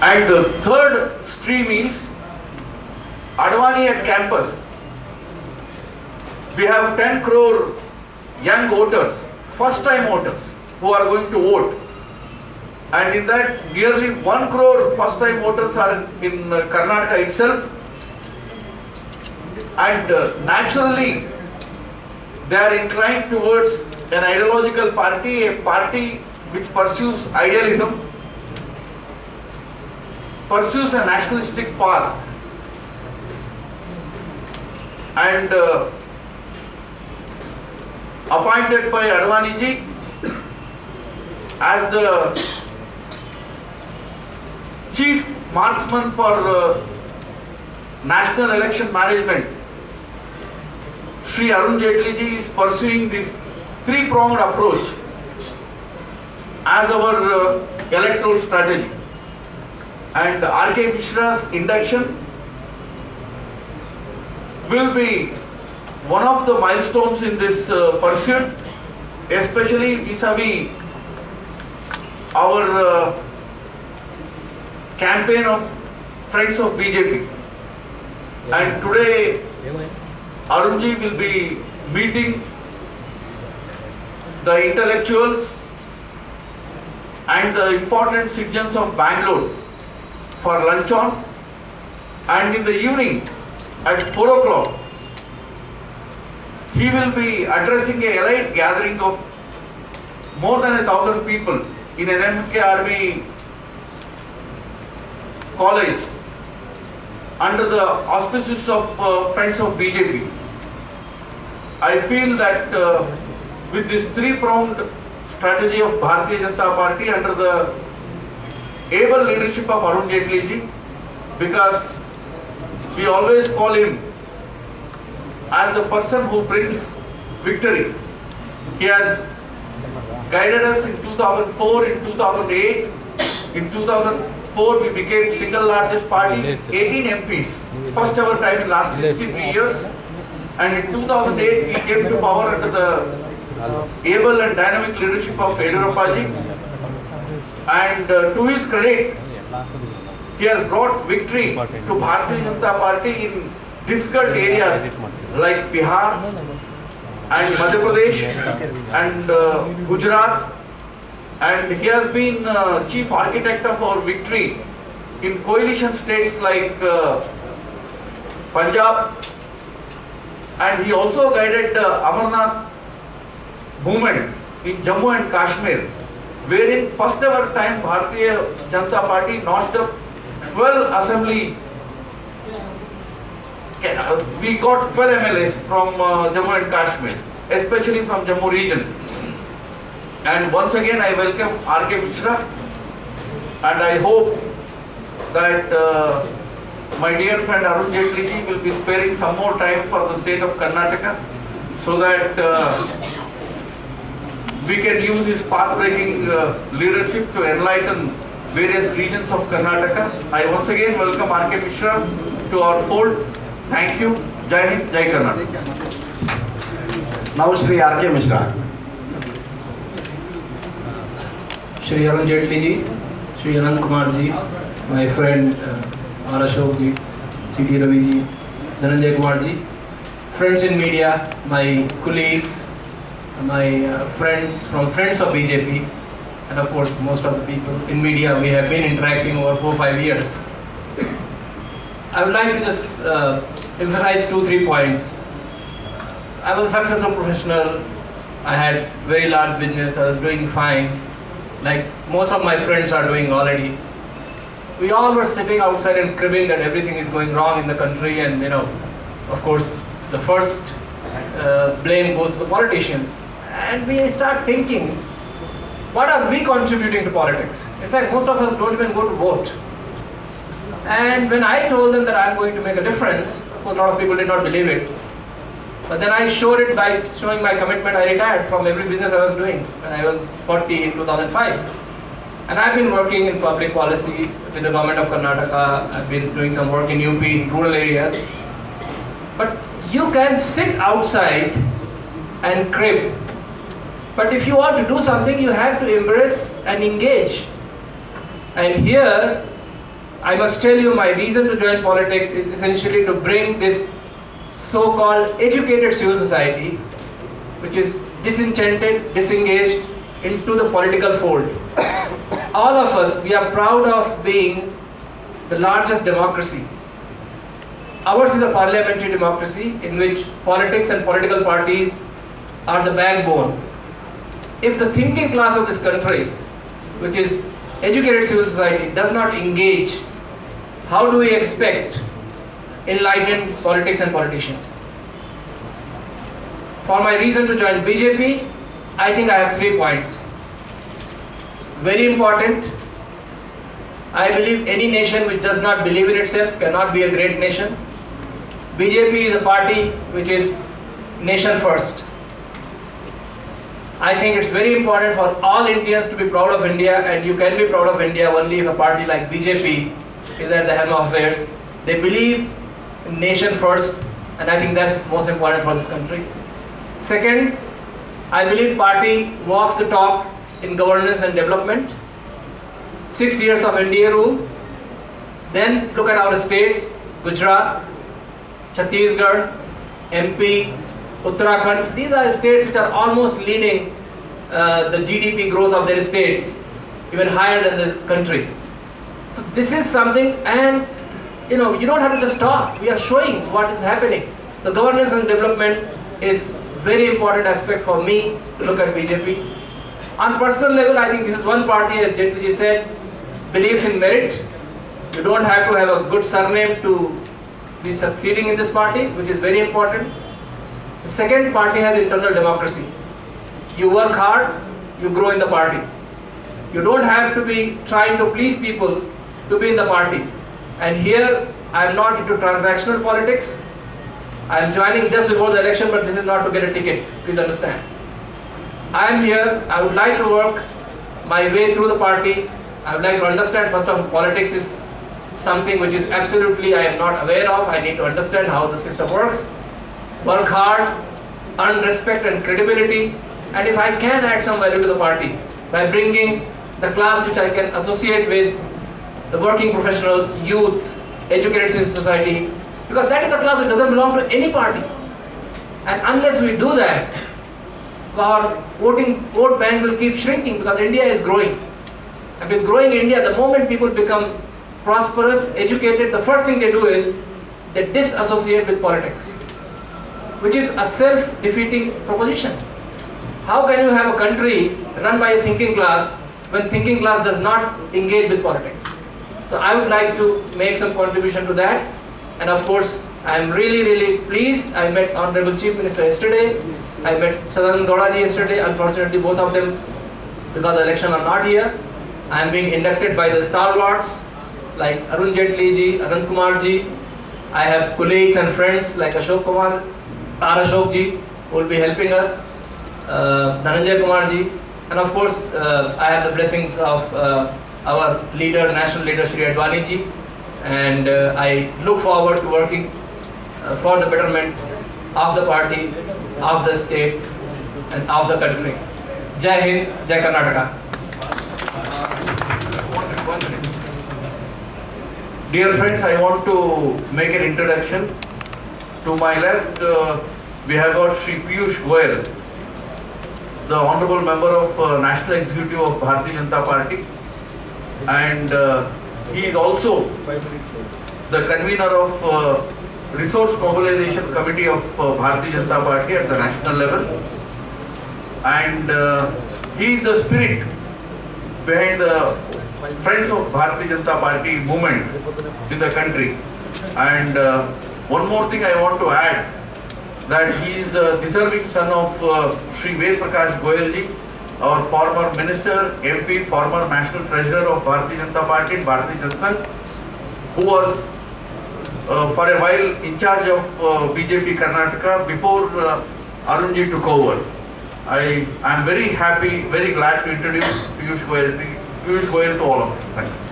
And the third stream is Advani at campus. We have 10 crore young voters, first time voters, who are going to vote. And in that, nearly 1 crore first time voters are in Karnataka itself. And naturally, they are inclined towards an ideological party, a party which pursues idealism, pursues a nationalistic path. And appointed by Advani ji as the chief marksman for national election management, Shri Arun Jaitley ji is pursuing this three-pronged approach as our electoral strategy. And R.K. Mishra's induction will be one of the milestones in this pursuit, especially vis-a-vis our campaign of Friends of BJP. And today, Arunji will be meeting the intellectuals and the important citizens of Bangalore for luncheon, and in the evening at 4 o'clock, he will be addressing a elite gathering of more than 1,000 people in an MKRB college under the auspices of Friends of BJP. I feel that with this three-pronged strategy of Bharatiya Janata Party under the able leadership of Arun Jaitley ji, because we always call him as the person who brings victory. He has guided us in 2004, in 2008. In 2004 we became single largest party, 18 MPs, first ever time in last 63 years. And in 2008 we came to power under the able and dynamic leadership of Yediyurappa ji. And to his credit, he has brought victory to Bharatiya Janata Party in difficult areas like Bihar and Madhya Pradesh and Gujarat, and he has been chief architect of our victory in coalition states like Punjab, and he also guided Amarnath movement in Jammu and Kashmir, wherein first ever time Bharatiya Janata Party notched up 12 assembly. We got 12 MLAs from Jammu and Kashmir, especially from Jammu region. And once again I welcome R.K. Mishra, and I hope that my dear friend Arun Jaitley ji will be sparing some more time for the state of Karnataka, so that we can use his path-breaking leadership to enlighten various regions of Karnataka. I once again welcome R.K. Mishra to our fold. Thank you. Jai Hind, Jai Karnataka. Now Shri R.K. Mishra. Shri Arun Jaitley ji, Shri Anand Kumar ji, my friend R. Ashok ji, C.T. Ravi ji, Dhananjay Kumar ji, friends in media, my colleagues, my friends from Friends of BJP, and of course most of the people in media. We have been interacting over 4-5 years. I would like to just emphasize 2-3 points. I was a successful professional. I had very large business. I was doing fine, like most of my friends are doing already. We all were sitting outside and cribbing that everything is going wrong in the country, and of course, the first blame goes to the politicians. And we start thinking, what are we contributing to politics? In fact, most of us don't even go to vote. And when I told them that I'm going to make a difference, of course, a lot of people did not believe it. But then I showed it by showing my commitment. I retired from every business I was doing when I was 40 in 2005. And I've been working in public policy with the government of Karnataka. I've been doing some work in UP, in rural areas. But you can sit outside and crib. But if you want to do something, you have to embrace and engage. And here, I must tell you, my reason to join politics is essentially to bring this so-called educated civil society, which is disenchanted, disengaged, into the political fold. All of us, we are proud of being the largest democracy. Ours is a parliamentary democracy in which politics and political parties are the backbone. If the thinking class of this country, which is educated civil society, does not engage, how do we expect enlightened politics and politicians? For my reason to join BJP, I think I have 3 points. Very important. I believe any nation which does not believe in itself cannot be a great nation. BJP is a party which is nation first. I think it's very important for all Indians to be proud of India, and you can be proud of India only if a party like BJP is at the helm of affairs. They believe in nation first, and I think that's most important for this country. Second, I believe party walks the talk in governance and development. 6 years of NDA rule. Then look at our states: Gujarat, Chhattisgarh, MP, Uttarakhand. These are states which are almost leading the GDP growth of their states, even higher than the country. So this is something, and you don't have to just talk. We are showing what is happening. The governance and development is very important aspect for me to look at BJP. On personal level, I think this is one party, as Jaitley said, believes in merit. You don't have to have a good surname to be succeeding in this party, which is very important. The second party has internal democracy. You work hard, you grow in the party. You don't have to be trying to please people to be in the party. And here, I am not into transactional politics. I am joining just before the election, but this is not to get a ticket, please understand. I am here, I would like to work my way through the party. I would like to understand, first of all, politics is something which is absolutely I am not aware of. I need to understand how the system works. Work hard, earn respect and credibility, and if I can add some value to the party by bringing the class which I can associate with, the working professionals, youth, educated civil society, because that is a class which doesn't belong to any party. And unless we do that, our vote bank will keep shrinking, because India is growing. And with growing India, the moment people become prosperous, educated, the first thing they do is they disassociate with politics, which is a self-defeating proposition. How can you have a country run by a thinking class when thinking class does not engage with politics? So I would like to make some contribution to that. And of course, I am really pleased. I met Honorable Chief Minister yesterday. I met Sadanand Gowda ji yesterday. Unfortunately, both of them, because the election, are not here. I am being inducted by the stalwarts like Arun Jaitley ji, Anand Kumar ji. I have colleagues and friends like Ashok Kumar, R. Ashok ji, who will be helping us, Dhananjay Kumar ji, and of course I have the blessings of our leader, national leader Shri Advani ji, and I look forward to working for the betterment of the party, of the state and of the country. Jai Hind, Jai Karnataka. Dear friends, I want to make an introduction. To my left, we have got Shri Piyush Goyal, the Honorable Member of National Executive of Bharatiya Janata Party, and he is also the convener of Resource Mobilization Committee of Bharatiya Janata Party at the national level, and he is the spirit behind the Friends of Bharatiya Janata Party movement in the country. And one more thing I want to add, that he is the deserving son of Shri Ved Prakash Goyal ji, our former minister, MP, former national treasurer of Bharatiya Janata Party, Bharatiya Janata, who was for a while in charge of BJP Karnataka before Arun ji took over. I am very happy, very glad to introduce Piyush Goyal to all of you. Thank you.